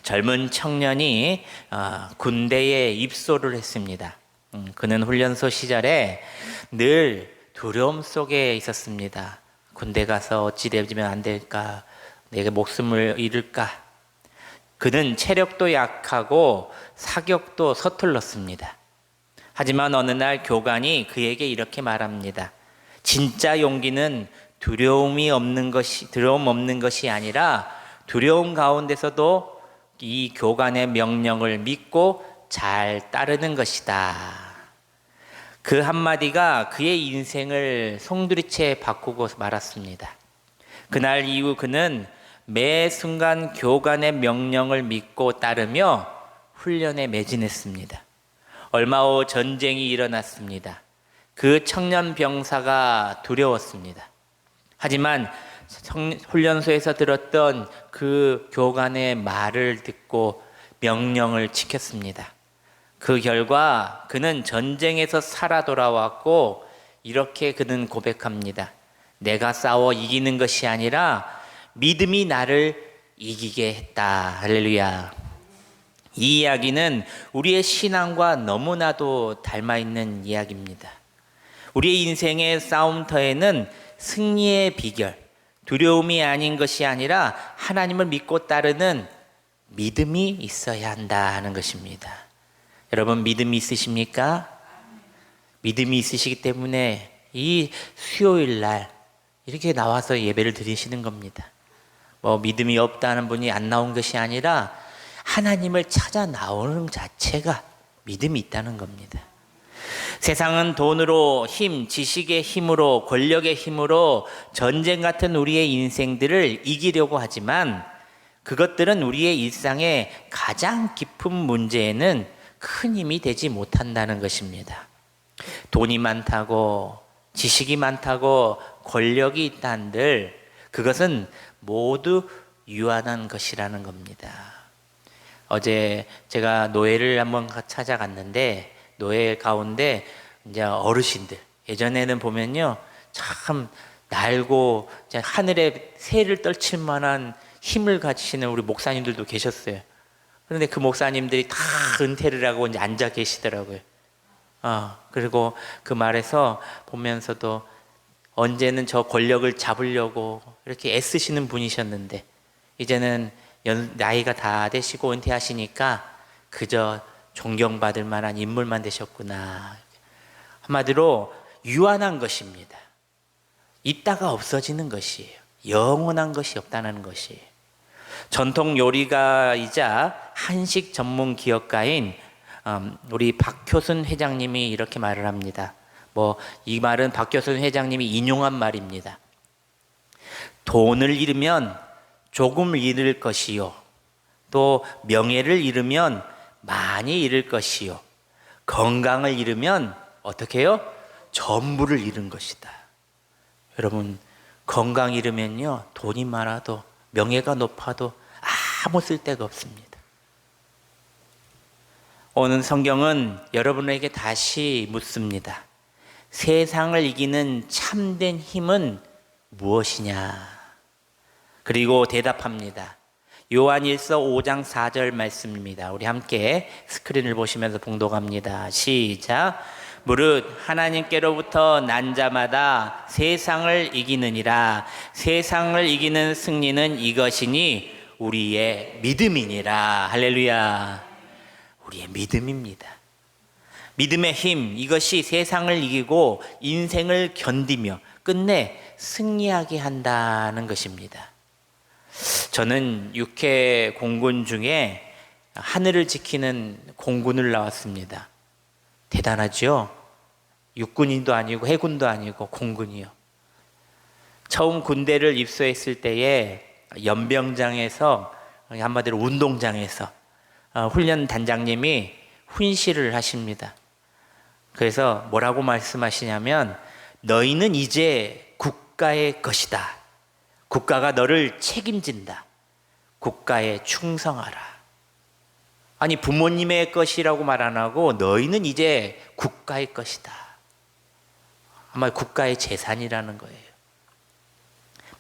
젊은 청년이 군대에 입소를 했습니다. 그는 훈련소 시절에 늘 두려움 속에 있었습니다. 군대 가서 어찌 되면 안 될까? 내가 목숨을 잃을까? 그는 체력도 약하고 사격도 서툴렀습니다. 하지만 어느 날 교관이 그에게 이렇게 말합니다. 진짜 용기는 두려움 없는 것이 아니라 두려움 가운데서도 이 교관의 명령을 믿고 잘 따르는 것이다. 그 한마디가 그의 인생을 송두리째 바꾸고 말았습니다. 그날 이후 그는 매 순간 교관의 명령을 믿고 따르며 훈련에 매진했습니다. 얼마 후 전쟁이 일어났습니다. 그 청년 병사가 두려웠습니다. 하지만 훈련소에서 들었던 그 교관의 말을 듣고 명령을 지켰습니다. 그 결과 그는 전쟁에서 살아 돌아왔고 이렇게 그는 고백합니다. 내가 싸워 이기는 것이 아니라 믿음이 나를 이기게 했다. 할렐루야. 이 이야기는 우리의 신앙과 너무나도 닮아있는 이야기입니다. 우리의 인생의 싸움터에는 승리의 비결, 두려움이 아닌 것이 아니라 하나님을 믿고 따르는 믿음이 있어야 한다는 것입니다. 여러분 믿음이 있으십니까? 믿음이 있으시기 때문에 이 수요일 날 이렇게 나와서 예배를 드리시는 겁니다. 믿음이 없다는 분이 안 나온 것이 아니라 하나님을 찾아 나오는 자체가 믿음이 있다는 겁니다. 세상은 돈으로, 지식의 힘으로, 권력의 힘으로 전쟁 같은 우리의 인생들을 이기려고 하지만 그것들은 우리의 일상의 가장 깊은 문제에는 큰 힘이 되지 못한다는 것입니다. 돈이 많다고, 지식이 많다고, 권력이 있다 한들 그것은 모두 유한한 것이라는 겁니다. 어제 제가 노예를 한번 찾아갔는데 노예 가운데 이제 어르신들, 예전에는 보면요 참 날고 하늘에 새를 떨칠 만한 힘을 가지시는 우리 목사님들도 계셨어요. 그런데 그 목사님들이 다 은퇴를 하고 이제 앉아 계시더라고요. 그리고 그 말에서 보면서도 언제는 저 권력을 잡으려고 이렇게 애쓰시는 분이셨는데 이제는 나이가 다 되시고 은퇴하시니까 그저 존경받을 만한 인물만 되셨구나. 한마디로 유한한 것입니다. 있다가 없어지는 것이에요. 영원한 것이 없다는 것이에요. 전통 요리가이자 한식 전문 기업가인 우리 박효순 회장님이 이렇게 말을 합니다. 이 말은 박효순 회장님이 인용한 말입니다. 돈을 잃으면 조금 잃을 것이요. 또 명예를 잃으면 많이 잃을 것이요. 건강을 잃으면 어떻게 해요? 전부를 잃은 것이다. 여러분 건강 잃으면요 돈이 많아도 명예가 높아도 아무 쓸데가 없습니다. 오늘 성경은 여러분에게 다시 묻습니다. 세상을 이기는 참된 힘은 무엇이냐? 그리고 대답합니다. 요한일서 5장 4절 말씀입니다. 우리 함께 스크린을 보시면서 봉독합니다. 시작. 무릇 하나님께로부터 난 자마다 세상을 이기느니라. 세상을 이기는 승리는 이것이니 우리의 믿음이니라. 할렐루야. 우리의 믿음입니다. 믿음의 힘, 이것이 세상을 이기고 인생을 견디며 끝내 승리하게 한다는 것입니다. 저는 육해 공군 중에 하늘을 지키는 공군을 나왔습니다. 대단하죠? 육군인도 아니고 해군도 아니고 공군이요. 처음 군대를 입소했을 때에 연병장에서, 한마디로 운동장에서 훈련 단장님이 훈시를 하십니다. 그래서 뭐라고 말씀하시냐면 너희는 이제 국가의 것이다. 국가가 너를 책임진다. 국가에 충성하라. 아니 부모님의 것이라고 말 안 하고 너희는 이제 국가의 것이다. 아마 국가의 재산이라는 거예요.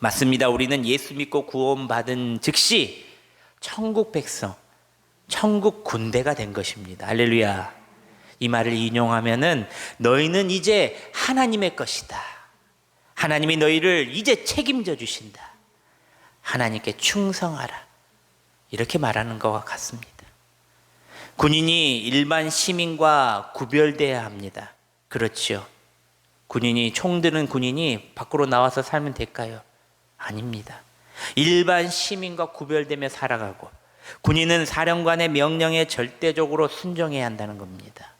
맞습니다. 우리는 예수 믿고 구원받은 즉시 천국 백성, 천국 군대가 된 것입니다. 할렐루야. 이 말을 인용하면은 너희는 이제 하나님의 것이다. 하나님이 너희를 이제 책임져 주신다. 하나님께 충성하라. 이렇게 말하는 것과 같습니다. 군인이 일반 시민과 구별돼야 합니다. 그렇죠. 군인이, 총 드는 군인이 밖으로 나와서 살면 될까요? 아닙니다. 일반 시민과 구별되며 살아가고, 군인은 사령관의 명령에 절대적으로 순종해야 한다는 겁니다.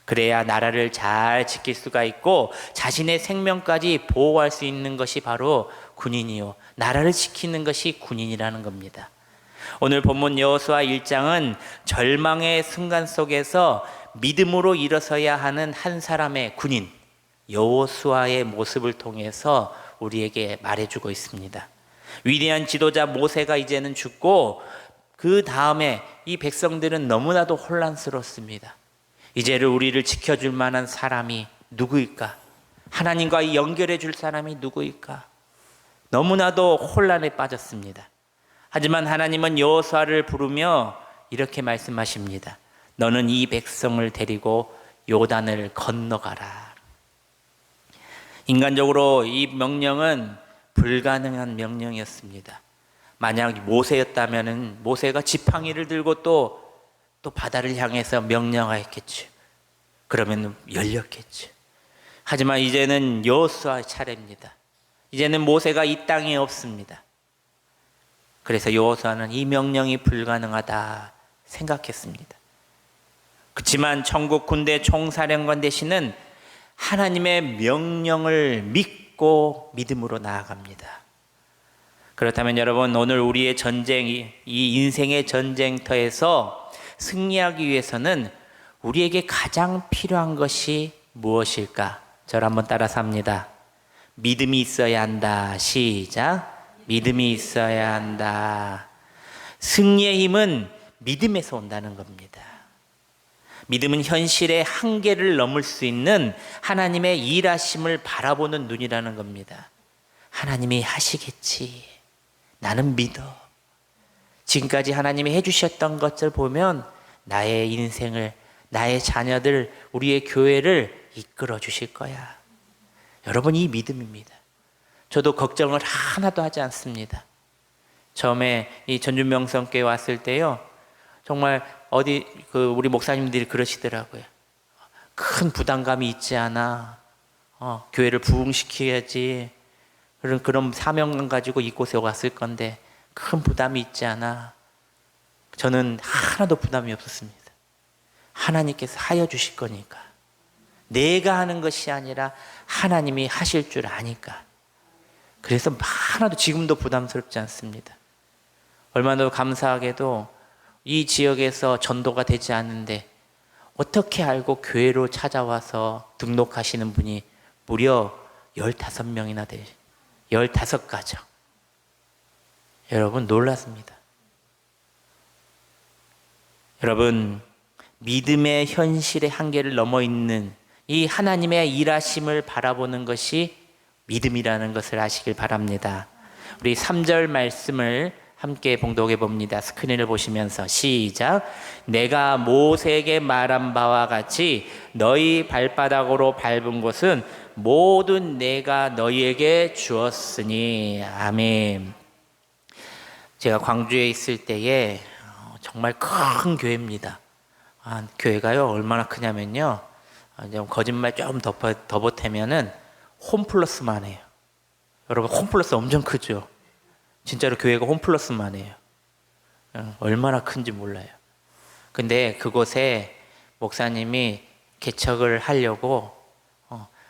그래야 나라를 잘 지킬 수가 있고 자신의 생명까지 보호할 수 있는 것이 바로 군인이요, 나라를 지키는 것이 군인이라는 겁니다. 오늘 본문 여호수아 1장은 절망의 순간 속에서 믿음으로 일어서야 하는 한 사람의 군인 여호수아의 모습을 통해서 우리에게 말해주고 있습니다. 위대한 지도자 모세가 이제는 죽고 그 다음에 이 백성들은 너무나도 혼란스럽습니다. 이제를 우리를 지켜줄 만한 사람이 누구일까? 하나님과 연결해 줄 사람이 누구일까? 너무나도 혼란에 빠졌습니다. 하지만 하나님은 여호수아를 부르며 이렇게 말씀하십니다. 너는 이 백성을 데리고 요단을 건너가라. 인간적으로 이 명령은 불가능한 명령이었습니다. 만약 모세였다면 모세가 지팡이를 들고 또 바다를 향해서 명령하였겠죠. 그러면 열렸겠죠. 하지만 이제는 여호수아의 차례입니다. 이제는 모세가 이 땅에 없습니다. 그래서 여호수아는 이 명령이 불가능하다 생각했습니다. 그렇지만 천국 군대 총사령관 되시는 하나님의 명령을 믿고 믿음으로 나아갑니다. 그렇다면 여러분, 오늘 우리의 이 인생의 전쟁터에서 승리하기 위해서는 우리에게 가장 필요한 것이 무엇일까? 저를 한번 따라서 합니다. 믿음이 있어야 한다. 시작. 믿음이 있어야 한다. 승리의 힘은 믿음에서 온다는 겁니다. 믿음은 현실의 한계를 넘을 수 있는 하나님의 일하심을 바라보는 눈이라는 겁니다. 하나님이 하시겠지. 나는 믿어. 지금까지 하나님이 해주셨던 것을 보면 나의 인생을, 나의 자녀들, 우리의 교회를 이끌어 주실 거야. 여러분, 이 믿음입니다. 저도 걱정을 하나도 하지 않습니다. 처음에 이 전주명성교회 왔을 때요, 정말 우리 목사님들이 그러시더라고요. 큰 부담감이 있지 않아. 교회를 부흥시켜야지. 그런 사명감 가지고 이곳에 왔을 건데 큰 부담이 있지 않아. 저는 하나도 부담이 없었습니다. 하나님께서 하여 주실 거니까. 내가 하는 것이 아니라 하나님이 하실 줄 아니까. 그래서 하나도 지금도 부담스럽지 않습니다. 얼마나 감사하게도 이 지역에서 전도가 되지 않는데 어떻게 알고 교회로 찾아와서 등록하시는 분이 무려 15명이나 돼요. 15가정. 여러분, 놀랐습니다. 여러분, 믿음의 현실의 한계를 넘어 있는 이 하나님의 일하심을 바라보는 것이 믿음이라는 것을 아시길 바랍니다. 우리 3절 말씀을 함께 봉독해 봅니다. 스크린을 보시면서 시작. 내가 모세에게 말한 바와 같이 너희 발바닥으로 밟은 곳은 모든 내가 너희에게 주었으니. 아멘. 제가 광주에 있을 때에 정말 큰 교회입니다. 교회가요 얼마나 크냐면요, 거짓말 좀 더 보태면은 홈플러스만 해요. 여러분, 홈플러스 엄청 크죠? 진짜로 교회가 홈플러스만 해요. 얼마나 큰지 몰라요. 근데 그곳에 목사님이 개척을 하려고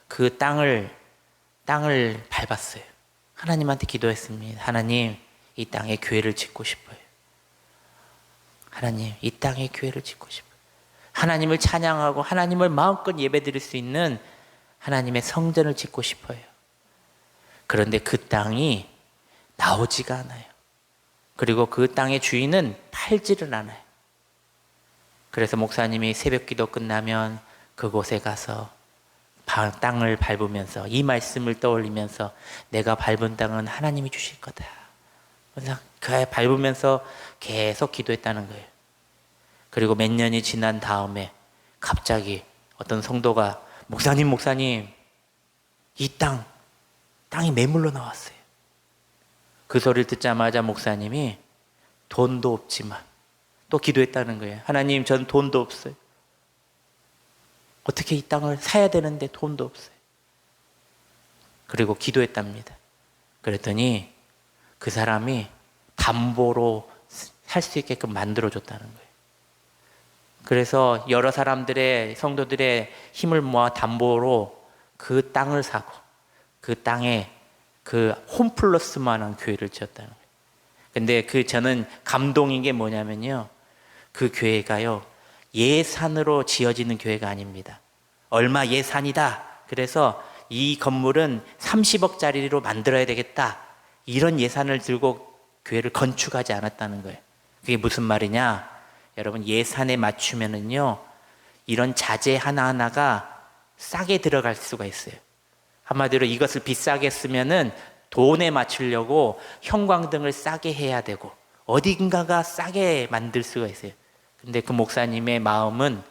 그 땅을 밟았어요. 하나님한테 기도했습니다. 하나님, 이 땅에 교회를 짓고 싶어요. 하나님, 이 땅에 교회를 짓고 싶어요. 하나님을 찬양하고 하나님을 마음껏 예배드릴 수 있는 하나님의 성전을 짓고 싶어요. 그런데 그 땅이 나오지가 않아요. 그리고 그 땅의 주인은 팔지를 않아요. 그래서 목사님이 새벽 기도 끝나면 그곳에 가서 땅을 밟으면서 이 말씀을 떠올리면서 내가 밟은 땅은 하나님이 주실 거다. 그래서 그 밟으면서 계속 기도했다는 거예요. 그리고 몇 년이 지난 다음에 갑자기 어떤 성도가 목사님, 이 땅이 매물로 나왔어요. 그 소리를 듣자마자 목사님이 돈도 없지만 또 기도했다는 거예요. 하나님, 저는 돈도 없어요. 어떻게 이 땅을 사야 되는데 돈도 없어요. 그리고 기도했답니다. 그랬더니 그 사람이 담보로 살 수 있게끔 만들어줬다는 거예요. 그래서 여러 사람들의, 성도들의 힘을 모아 담보로 그 땅을 사고 그 땅에 그 홈플러스만한 교회를 지었다는 거예요. 근데 저는 감동인 게 뭐냐면요, 그 교회가요, 예산으로 지어지는 교회가 아닙니다. 얼마 예산이다, 그래서 이 건물은 30억짜리로 만들어야 되겠다, 이런 예산을 들고 교회를 건축하지 않았다는 거예요. 그게 무슨 말이냐, 여러분, 예산에 맞추면은요, 이런 자재 하나하나가 싸게 들어갈 수가 있어요. 한마디로 이것을 비싸게 쓰면은 돈에 맞추려고 형광등을 싸게 해야 되고 어딘가가 싸게 만들 수가 있어요. 근데 그 목사님의 마음은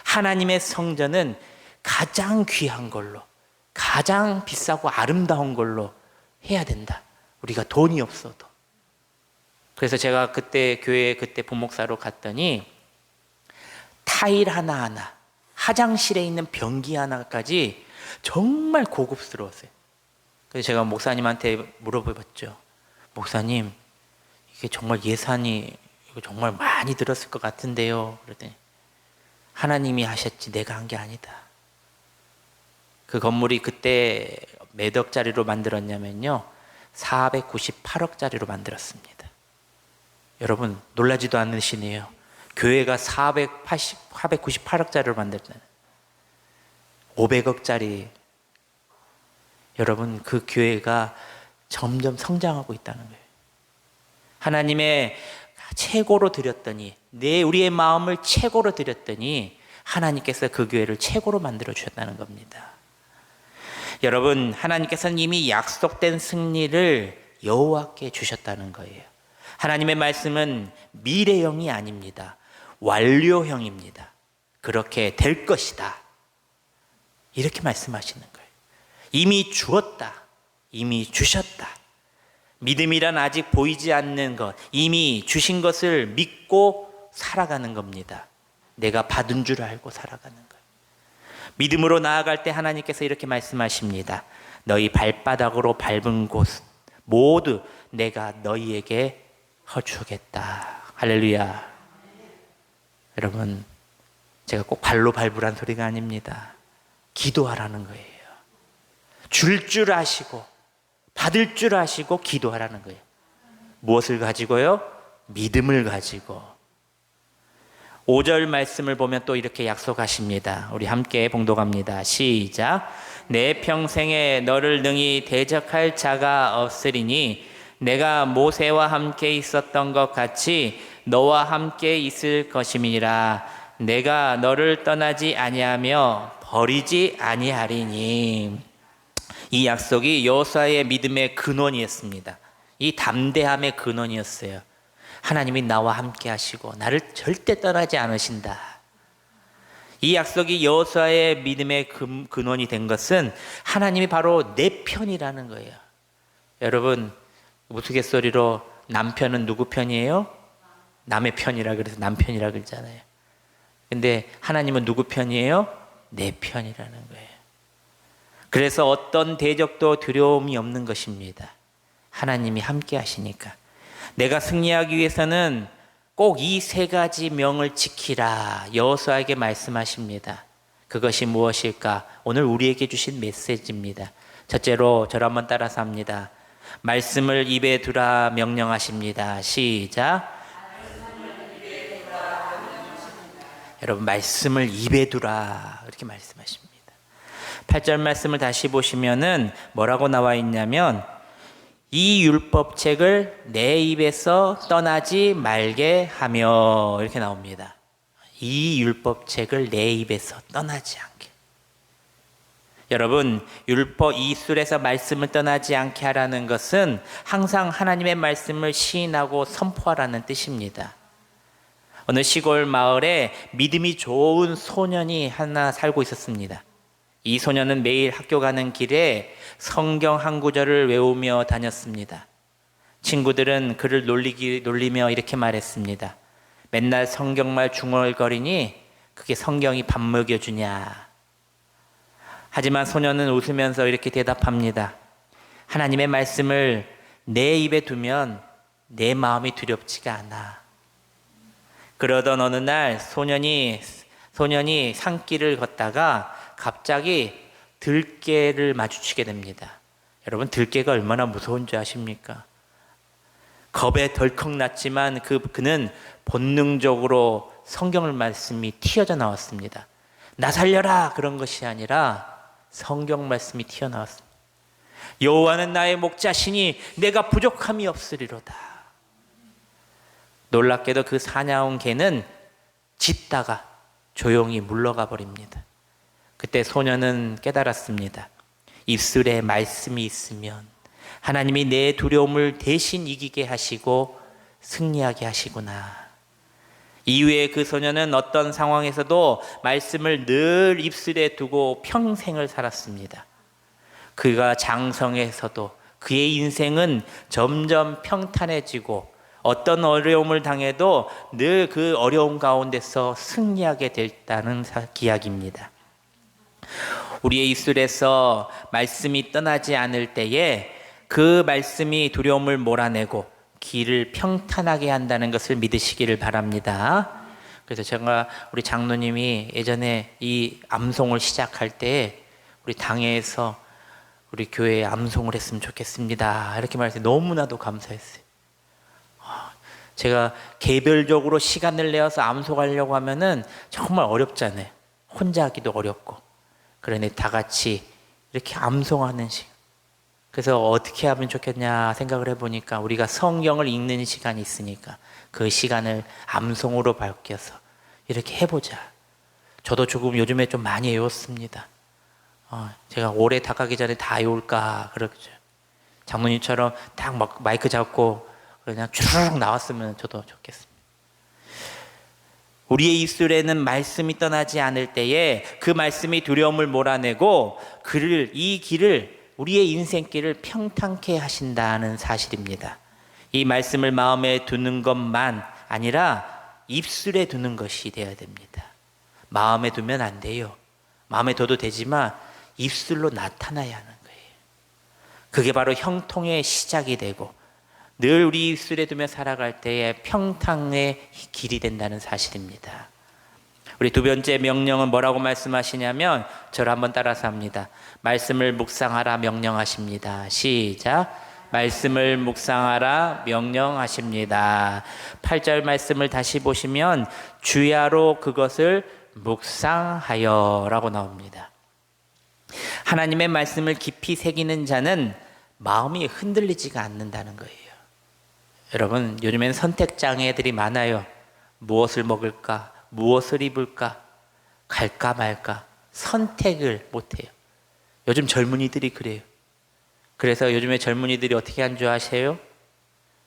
하나님의 성전은 가장 귀한 걸로, 가장 비싸고 아름다운 걸로 해야 된다. 우리가 돈이 없어도. 그래서 제가 그때 교회에 그때 부목사로 갔더니 타일 하나하나, 화장실에 있는 변기 하나까지 정말 고급스러웠어요. 그래서 제가 목사님한테 물어봤죠. 목사님, 이게 정말 예산이 이거 정말 많이 들었을 것 같은데요. 그랬더니 하나님이 하셨지 내가 한 게 아니다. 그 건물이 그때 몇 억짜리로 만들었냐면요, 498억짜리로 만들었습니다. 여러분, 놀라지도 않으시네요. 교회가 498억짜리로 만들었잖아요. 500억짜리. 여러분, 그 교회가 점점 성장하고 있다는 거예요. 하나님의 최고로 드렸더니, 우리의 마음을 최고로 드렸더니 하나님께서 그 교회를 최고로 만들어 주셨다는 겁니다. 여러분, 하나님께서는 이미 약속된 승리를 여호와께 주셨다는 거예요. 하나님의 말씀은 미래형이 아닙니다. 완료형입니다. 그렇게 될 것이다, 이렇게 말씀하시는 거예요. 이미 주었다, 이미 주셨다. 믿음이란 아직 보이지 않는 것, 이미 주신 것을 믿고 살아가는 겁니다. 내가 받은 줄 알고 살아가는 거예요. 믿음으로 나아갈 때 하나님께서 이렇게 말씀하십니다. 너희 발바닥으로 밟은 곳 모두 내가 너희에게 허주겠다. 할렐루야. 여러분, 제가 꼭 발로 밟으란 소리가 아닙니다. 기도하라는 거예요. 줄 아시고 받을 줄 아시고 기도하라는 거예요. 무엇을 가지고요? 믿음을 가지고. 5절 말씀을 보면 또 이렇게 약속하십니다. 우리 함께 봉독합니다. 시작. 내 평생에 너를 능히 대적할 자가 없으리니 내가 모세와 함께 있었던 것 같이 너와 함께 있을 것임이라. 내가 너를 떠나지 아니하며 버리지 아니하리니. 이 약속이 여호수아의 믿음의 근원이었습니다. 이 담대함의 근원이었어요. 하나님이 나와 함께 하시고 나를 절대 떠나지 않으신다. 이 약속이 여호수아의 믿음의 근원이 된 것은 하나님이 바로 내 편이라는 거예요. 여러분, 우스갯소리로 남편은 누구 편이에요? 남의 편이라 그래서 남편이라 그러잖아요. 근데 하나님은 누구 편이에요? 내 편이라는 거예요. 그래서 어떤 대적도 두려움이 없는 것입니다. 하나님이 함께 하시니까. 내가 승리하기 위해서는 꼭 이 세 가지 명을 지키라, 여호수아에게 말씀하십니다. 그것이 무엇일까? 오늘 우리에게 주신 메시지입니다. 첫째로, 저를 한번 따라서 합니다. 말씀을 입에 두라 명령하십니다. 시작. 여러분, 말씀을 입에 두라, 이렇게 말씀하십니다. 8절 말씀을 다시 보시면은 뭐라고 나와 있냐면, 이 율법책을 내 입에서 떠나지 말게 하며, 이렇게 나옵니다. 이 율법책을 내 입에서 떠나지 않게. 여러분, 율법 이술에서 말씀을 떠나지 않게 하라는 것은 항상 하나님의 말씀을 시인하고 선포하라는 뜻입니다. 어느 시골 마을에 믿음이 좋은 소년이 하나 살고 있었습니다. 이 소년은 매일 학교 가는 길에 성경 한 구절을 외우며 다녔습니다. 친구들은 그를 놀리며 이렇게 말했습니다. 맨날 성경말 중얼거리니 그게 성경이 밥 먹여주냐. 하지만 소년은 웃으면서 이렇게 대답합니다. 하나님의 말씀을 내 입에 두면 내 마음이 두렵지가 않아. 그러던 어느 날 소년이 산길을 걷다가 갑자기 들개를 마주치게 됩니다. 여러분, 들개가 얼마나 무서운 줄 아십니까? 겁에 덜컥 났지만 그는 본능적으로 성경을 말씀이 튀어져 나왔습니다. 나 살려라 그런 것이 아니라 성경 말씀이 튀어나왔습니다. 여호와는 나의 목자시니 내가 부족함이 없으리로다. 놀랍게도 그 사나운 개는 짖다가 조용히 물러가 버립니다. 그때 소년은 깨달았습니다. 입술에 말씀이 있으면 하나님이 내 두려움을 대신 이기게 하시고 승리하게 하시구나. 이후에 그 소년은 어떤 상황에서도 말씀을 늘 입술에 두고 평생을 살았습니다. 그가 장성에서도 그의 인생은 점점 평탄해지고 어떤 어려움을 당해도 늘 그 어려움 가운데서 승리하게 됐다는 이야기입니다. 우리의 입술에서 말씀이 떠나지 않을 때에 그 말씀이 두려움을 몰아내고 길을 평탄하게 한다는 것을 믿으시기를 바랍니다. 그래서 제가 우리 장로님이 예전에 이 암송을 시작할 때 우리 당회에서 우리 교회에 암송을 했으면 좋겠습니다 이렇게 말해서 너무나도 감사했어요. 제가 개별적으로 시간을 내어서 암송하려고 하면은 정말 어렵잖아요. 혼자 하기도 어렵고. 그러니 다 같이 이렇게 암송하는 시간. 그래서 어떻게 하면 좋겠냐 생각을 해보니까 우리가 성경을 읽는 시간이 있으니까 그 시간을 암송으로 바뀌어서 이렇게 해보자. 저도 조금 요즘에 좀 많이 외웠습니다. 제가 올해 다 가기 전에 다 외울까 그러죠. 장모님처럼 딱 마이크 잡고 그냥 쭉 나왔으면 저도 좋겠습니다. 우리의 입술에는 말씀이 떠나지 않을 때에 그 말씀이 두려움을 몰아내고 이 길을 우리의 인생길을 평탄케 하신다는 사실입니다. 이 말씀을 마음에 두는 것만 아니라 입술에 두는 것이 되어야 됩니다. 마음에 두면 안 돼요. 마음에 둬도 되지만 입술로 나타나야 하는 거예요. 그게 바로 형통의 시작이 되고 늘 우리 입술에 두며 살아갈 때에 평탄의 길이 된다는 사실입니다. 우리 두 번째 명령은 뭐라고 말씀하시냐면 저를 한번 따라서 합니다. 말씀을 묵상하라 명령하십니다. 시작. 말씀을 묵상하라 명령하십니다. 8절 말씀을 다시 보시면 주야로 그것을 묵상하여 라고 나옵니다. 하나님의 말씀을 깊이 새기는 자는 마음이 흔들리지가 않는다는 거예요. 여러분, 요즘엔 선택장애들이 많아요. 무엇을 먹을까? 무엇을 입을까? 갈까 말까? 선택을 못해요. 요즘 젊은이들이 그래요. 그래서 요즘에 젊은이들이 어떻게 하는 줄 아세요?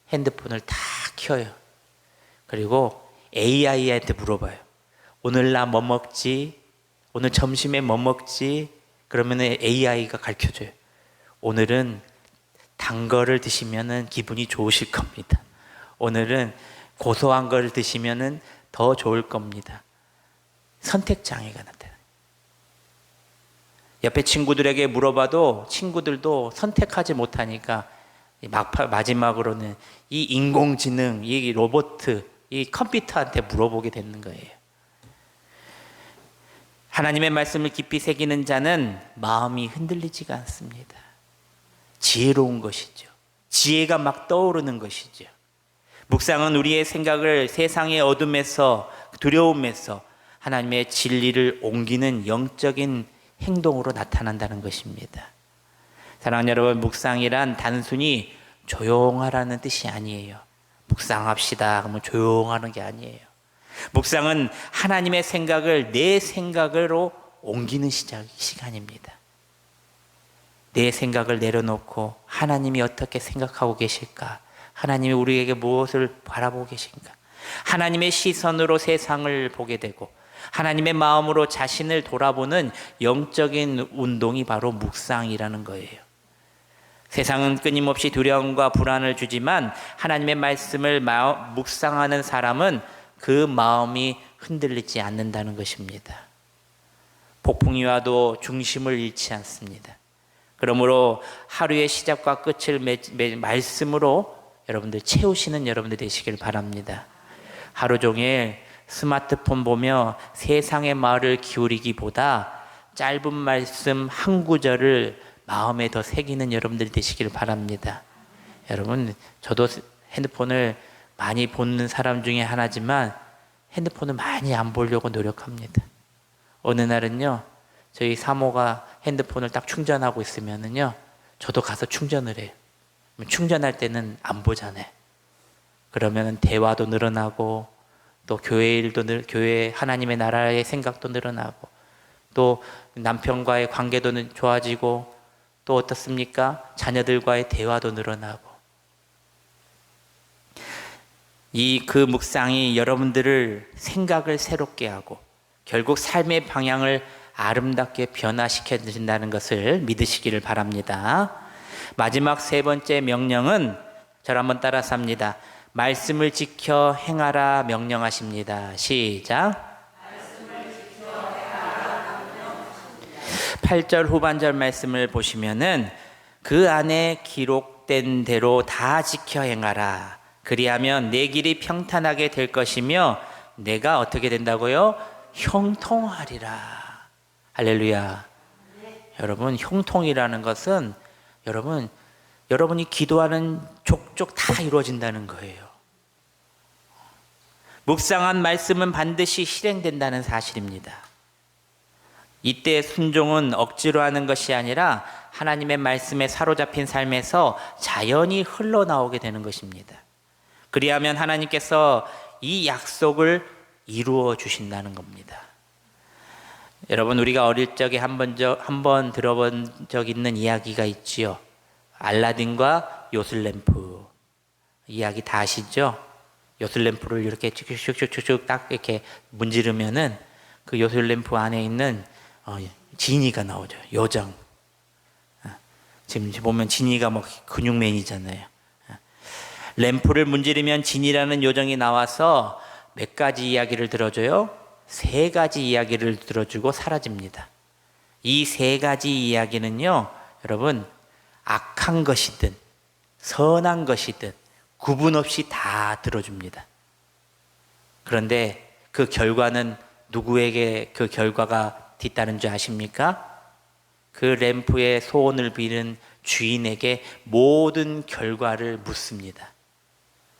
핸드폰을 다 켜요. 그리고 AI한테 물어봐요. 오늘 나 뭐 먹지? 오늘 점심에 뭐 먹지? 그러면 AI가 가르쳐줘요. 오늘은 단 거를 드시면 기분이 좋으실 겁니다. 오늘은 고소한 거를 드시면 더 좋을 겁니다. 선택장애가 나타나요. 옆에 친구들에게 물어봐도 친구들도 선택하지 못하니까 마지막으로는 이 인공지능, 이 로봇, 이 컴퓨터한테 물어보게 되는 거예요. 하나님의 말씀을 깊이 새기는 자는 마음이 흔들리지가 않습니다. 지혜로운 것이죠. 지혜가 막 떠오르는 것이죠. 묵상은 우리의 생각을 세상의 어둠에서 두려움에서 하나님의 진리를 옮기는 영적인 행동으로 나타난다는 것입니다. 사랑하는 여러분, 묵상이란 단순히 조용하라는 뜻이 아니에요. 묵상합시다 그러면 조용하는 게 아니에요. 묵상은 하나님의 생각을 내 생각으로 옮기는 시간입니다. 내 생각을 내려놓고 하나님이 어떻게 생각하고 계실까? 하나님이 우리에게 무엇을 바라보고 계신가? 하나님의 시선으로 세상을 보게 되고 하나님의 마음으로 자신을 돌아보는 영적인 운동이 바로 묵상이라는 거예요. 세상은 끊임없이 두려움과 불안을 주지만 하나님의 말씀을 묵상하는 사람은 그 마음이 흔들리지 않는다는 것입니다. 폭풍이 와도 중심을 잃지 않습니다. 그러므로 하루의 시작과 끝을 말씀으로 여러분들 채우시는 여러분들 되시길 바랍니다. 하루 종일 스마트폰 보며 세상의 말을 기울이기보다 짧은 말씀 한 구절을 마음에 더 새기는 여러분들이 되시길 바랍니다. 여러분, 저도 핸드폰을 많이 보는 사람 중에 하나지만 핸드폰을 많이 안 보려고 노력합니다. 어느 날은요, 저희 사모가 핸드폰을 딱 충전하고 있으면은요, 저도 가서 충전을 해요. 충전할 때는 안 보잖아요. 그러면 대화도 늘어나고 또 교회 일도 교회 하나님의 나라의 생각도 늘어나고 또 남편과의 관계도 좋아지고 또 어떻습니까? 자녀들과의 대화도 늘어나고 그 묵상이 여러분들을 생각을 새롭게 하고 결국 삶의 방향을 아름답게 변화시켜 드린다는 것을 믿으시기를 바랍니다. 마지막 세 번째 명령은 저를 한번 따라서 합니다. 말씀을 지켜 행하라 명령하십니다. 시작. 8절 후반절 말씀을 보시면은 그 안에 기록된 대로 다 지켜 행하라. 그리하면 내 길이 평탄하게 될 것이며 내가 어떻게 된다고요? 형통하리라. 할렐루야. 여러분, 형통이라는 것은 여러분이 기도하는 족족 다 이루어진다는 거예요. 묵상한 말씀은 반드시 실행된다는 사실입니다. 이때 순종은 억지로 하는 것이 아니라 하나님의 말씀에 사로잡힌 삶에서 자연히 흘러나오게 되는 것입니다. 그리하면 하나님께서 이 약속을 이루어 주신다는 겁니다. 여러분, 우리가 어릴 적에 한번 들어본 적 있는 이야기가 있지요. 알라딘과 요술램프 이야기 다 아시죠? 요술램프를 이렇게 쭉쭉쭉쭉 딱 이렇게 문지르면은 그 요술램프 안에 있는 지니가 나오죠. 요정. 지금 보면 지니가 뭐 근육맨이잖아요. 램프를 문지르면 지니라는 요정이 나와서 몇 가지 이야기를 들어줘요? 3가지 이야기를 들어주고 사라집니다. 이 3가지 이야기는요, 여러분, 악한 것이든 선한 것이든 구분 없이 다 들어줍니다. 그런데 그 결과는 누구에게 그 결과가 뒤따른 줄 아십니까? 그 램프의 소원을 비는 주인에게 모든 결과를 묻습니다.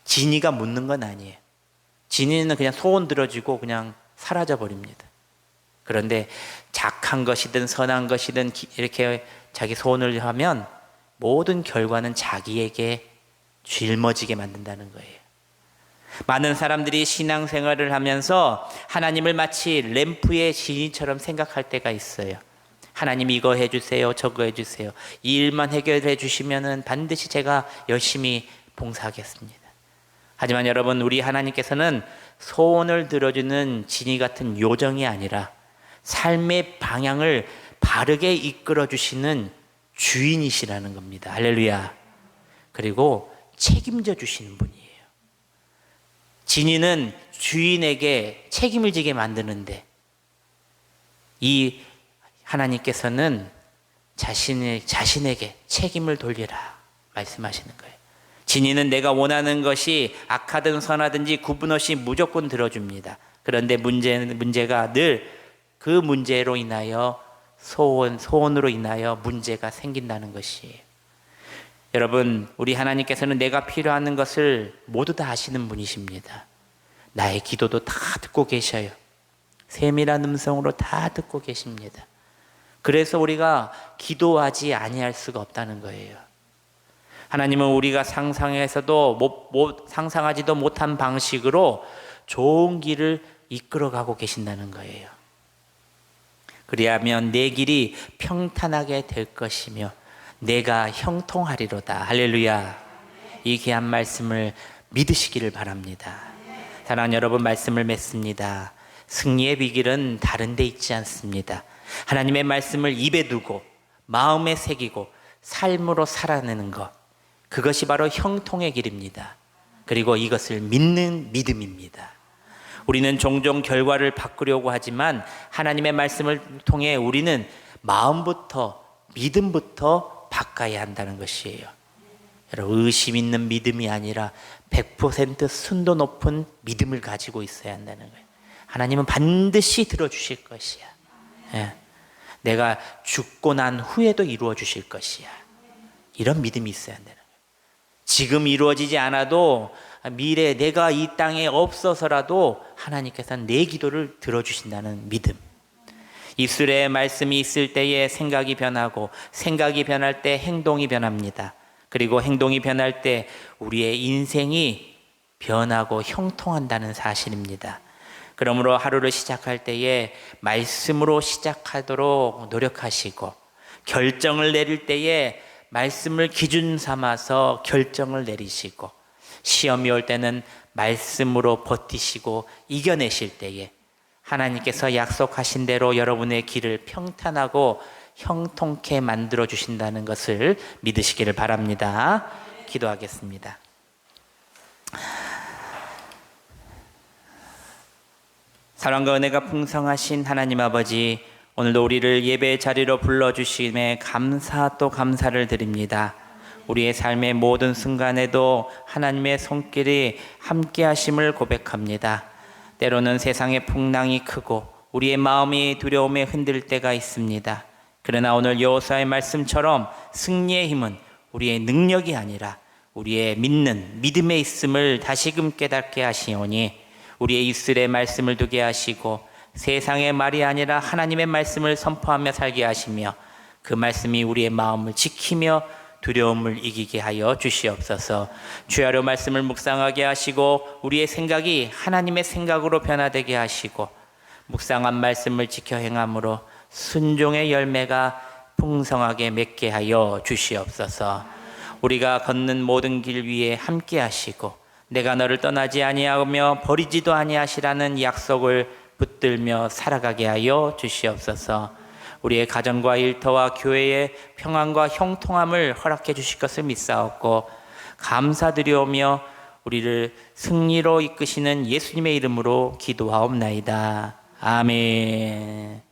지니가 묻는 건 아니에요. 지니는 그냥 소원 들어주고 그냥 사라져 버립니다. 그런데 착한 것이든 선한 것이든 이렇게 자기 소원을 하면 모든 결과는 자기에게 짊어지게 만든다는 거예요. 많은 사람들이 신앙생활을 하면서 하나님을 마치 램프의 지니처럼 생각할 때가 있어요. 하나님 이거 해주세요, 저거 해주세요. 이 일만 해결해 주시면은 반드시 제가 열심히 봉사하겠습니다. 하지만 여러분, 우리 하나님께서는 소원을 들어주는 지니 같은 요정이 아니라 삶의 방향을 바르게 이끌어 주시는 주인이시라는 겁니다. 할렐루야. 그리고 책임져 주시는 분이에요. 지니는 주인에게 책임을 지게 만드는데 이 하나님께서는 자신에게 책임을 돌리라 말씀하시는 거예요. 지니는 내가 원하는 것이 악하든 선하든지 구분 없이 무조건 들어줍니다. 그런데 문제가 늘 그 문제로 인하여 소원으로 인하여 문제가 생긴다는 것이에요. 여러분, 우리 하나님께서는 내가 필요한 것을 모두 다 아시는 분이십니다. 나의 기도도 다 듣고 계셔요. 세밀한 음성으로 다 듣고 계십니다. 그래서 우리가 기도하지 아니할 수가 없다는 거예요. 하나님은 우리가 상상하지도 못한 방식으로 좋은 길을 이끌어가고 계신다는 거예요. 그리하면 내 길이 평탄하게 될 것이며 내가 형통하리로다. 할렐루야. 이 귀한 말씀을 믿으시기를 바랍니다. 사랑하는 여러분, 말씀을 맺습니다. 승리의 비결은 다른 데 있지 않습니다. 하나님의 말씀을 입에 두고 마음에 새기고 삶으로 살아내는 것, 그것이 바로 형통의 길입니다. 그리고 이것을 믿는 믿음입니다. 우리는 종종 결과를 바꾸려고 하지만 하나님의 말씀을 통해 우리는 마음부터, 믿음부터 바꿔야 한다는 것이에요. 여러분, 의심 있는 믿음이 아니라 100% 순도 높은 믿음을 가지고 있어야 한다는 거예요. 하나님은 반드시 들어주실 것이야. 예. 내가 죽고 난 후에도 이루어 주실 것이야. 이런 믿음이 있어야 한다는 거예요. 지금 이루어지지 않아도 미래 내가 이 땅에 없어서라도 하나님께서는 내 기도를 들어주신다는 믿음. 입술에 말씀이 있을 때에 생각이 변하고, 생각이 변할 때 행동이 변합니다. 그리고 행동이 변할 때 우리의 인생이 변하고 형통한다는 사실입니다. 그러므로 하루를 시작할 때에 말씀으로 시작하도록 노력하시고, 결정을 내릴 때에 말씀을 기준 삼아서 결정을 내리시고, 시험이 올 때는 말씀으로 버티시고 이겨내실 때에 하나님께서 약속하신 대로 여러분의 길을 평탄하고 형통케 만들어 주신다는 것을 믿으시기를 바랍니다. 기도하겠습니다. 사랑과 은혜가 풍성하신 하나님 아버지, 오늘도 우리를 예배의 자리로 불러주심에 감사 또 감사를 드립니다. 우리의 삶의 모든 순간에도 하나님의 손길이 함께 하심을 고백합니다. 때로는 세상의 풍랑이 크고 우리의 마음이 두려움에 흔들 때가 있습니다. 그러나 오늘 여호수아의 말씀처럼 승리의 힘은 우리의 능력이 아니라 우리의 믿는 믿음에 있음을 다시금 깨닫게 하시오니, 우리의 입술에 말씀을 두게 하시고 세상의 말이 아니라 하나님의 말씀을 선포하며 살게 하시며, 그 말씀이 우리의 마음을 지키며 두려움을 이기게 하여 주시옵소서. 주야로 말씀을 묵상하게 하시고 우리의 생각이 하나님의 생각으로 변화되게 하시고, 묵상한 말씀을 지켜 행함으로 순종의 열매가 풍성하게 맺게 하여 주시옵소서. 우리가 걷는 모든 길 위에 함께 하시고 내가 너를 떠나지 아니하며 버리지도 아니하시라는 약속을 붙들며 살아가게 하여 주시옵소서. 우리의 가정과 일터와 교회의 평안과 형통함을 허락해 주실 것을 믿사옵고 감사드리오며 우리를 승리로 이끄시는 예수님의 이름으로 기도하옵나이다. 아멘.